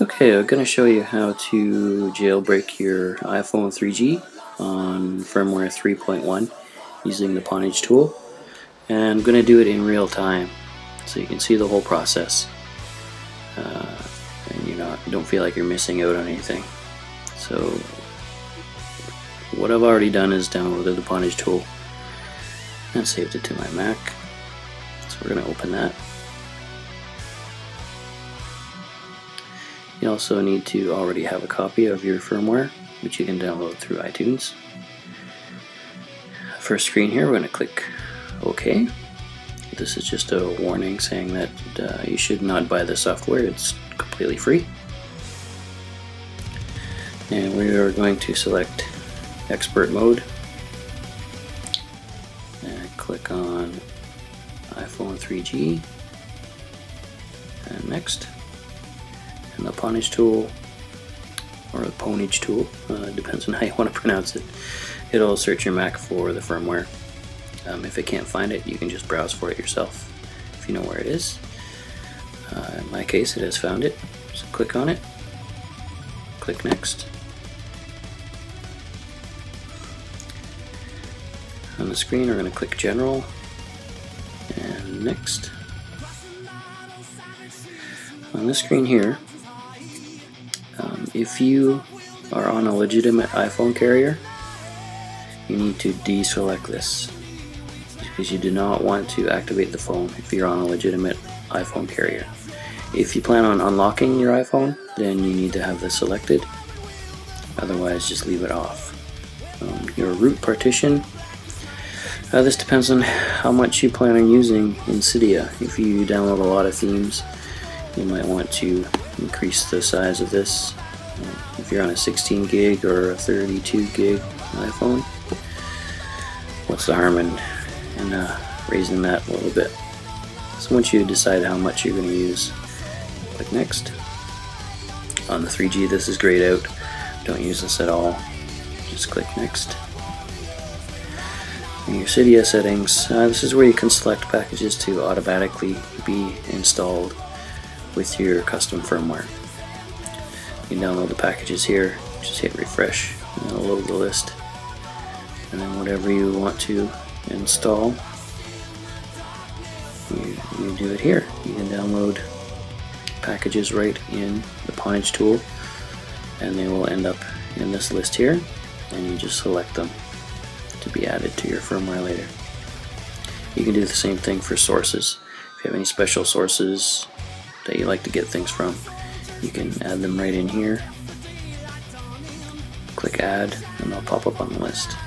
Okay, I'm going to show you how to jailbreak your iPhone 3G on firmware 3.1 using the Pwnage Tool, and I'm going to do it in real time so you can see the whole process and you don't feel like you're missing out on anything. So what I've already done is downloaded the Pwnage Tool and saved it to my Mac, so we're going to open that. You also need to already have a copy of your firmware, which you can download through iTunes. First screen here, we're going to click OK. This is just a warning saying that you should not buy the software, it's completely free. And we are going to select Expert Mode and click on iPhone 3G and Next. And the Pwnage Tool, or the Pwnage Tool, depends on how you want to pronounce it. It'll search your Mac for the firmware. If it can't find it, you can just browse for it yourself if you know where it is. In my case, it has found it, so click on it, click Next. On the screen, we're going to click General and Next. On this screen here, if you are on a legitimate iPhone carrier, you need to deselect this because you do not want to activate the phone if you're on a legitimate iPhone carrier. If you plan on unlocking your iPhone, then you need to have this selected, otherwise just leave it off. Your root partition, this depends on how much you plan on using in Cydia. If you download a lot of themes, you might want to increase the size of this. If you're on a 16 gig or a 32 gig iPhone, what's the harm in raising that a little bit? So once you decide how much you're going to use, click Next. On the 3G, this is grayed out. Don't use this at all. Just click Next. In your Cydia settings, this is where you can select packages to automatically be installed with your custom firmware. You can download the packages here, just hit refresh and it'll load the list, and then whatever you want to install, you do it here. You can download packages right in the Pwnage Tool and they will end up in this list here, and you just select them to be added to your firmware later. You can do the same thing for sources. If you have any special sources that you like to get things from, you can add them right in here. Click Add and they'll pop up on the list.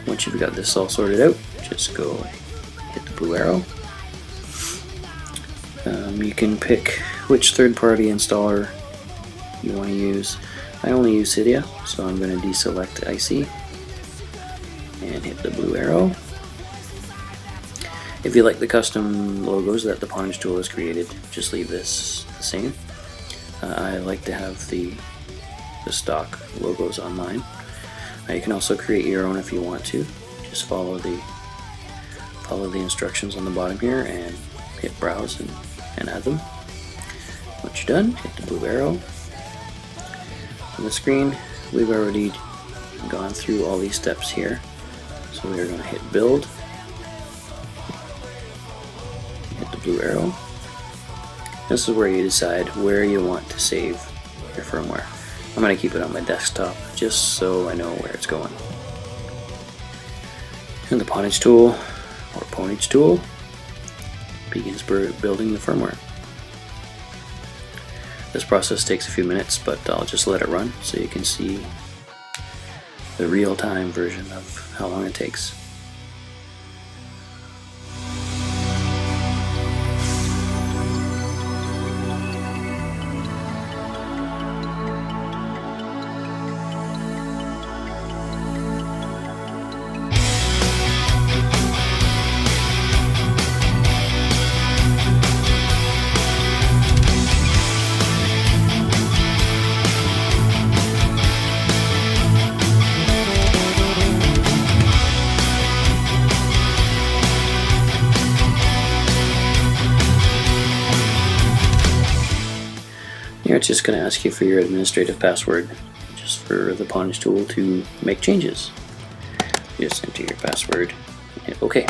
Once you've got this all sorted out, just go hit the blue arrow. You can pick which third-party installer you want to use. I only use Cydia, so I'm going to deselect IC and hit the blue arrow. If you like the custom logos that the Pwnage Tool has created, just leave this the same. I like to have the stock logos on mine. You can also create your own if you want to. Just follow the instructions on the bottom here and hit browse and add them. Once you're done, hit the blue arrow. On the screen, we've already gone through all these steps here. So we are going to hit build, hit the blue arrow. This is where you decide where you want to save your firmware. I'm going to keep it on my desktop just so I know where it's going. And the Pwnage Tool, or Pwnage Tool, begins building the firmware. This process takes a few minutes, but I'll just let it run so you can see the real-time version of how long it takes. Here it's just going to ask you for your administrative password, just for the Pwnage tool to make changes. Just enter your password and hit OK.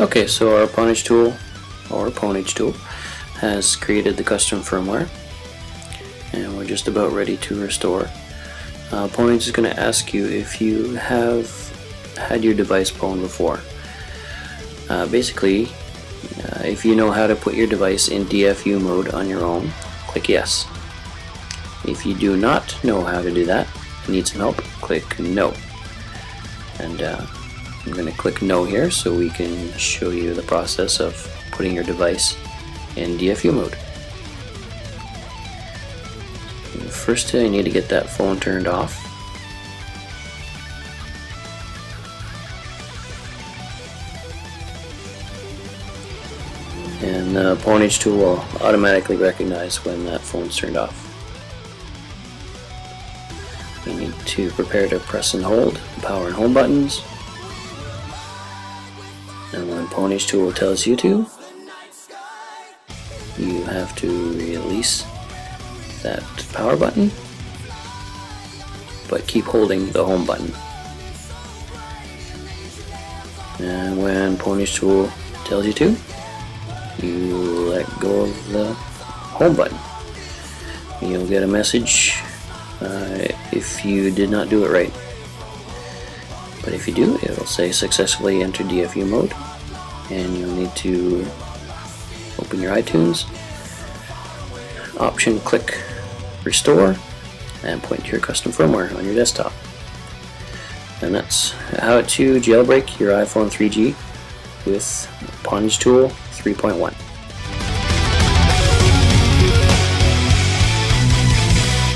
Okay, so our Pwnage tool has created the custom firmware, and we're just about ready to restore. Pwnage is going to ask you if you have had your device pwned before. Basically, if you know how to put your device in DFU mode on your own, click yes. If you do not know how to do that, need some help, click no. And I'm going to click no here so we can show you the process of putting your device in DFU mode. First, you need to get that phone turned off. And the Pwnage tool will automatically recognize when that phone's turned off. You need to prepare to press and hold the power and home buttons. And when Pwnage tool tells you to, you have to release that power button, but keep holding the home button. And when Pwnage tool tells you to, you let go of the home button. You'll get a message if you did not do it right. But if you do, it'll say successfully enter DFU mode, and you'll need to open your iTunes, option click restore, and point to your custom firmware on your desktop. And that's how to jailbreak your iPhone 3G with Pwnage Tool 3.1.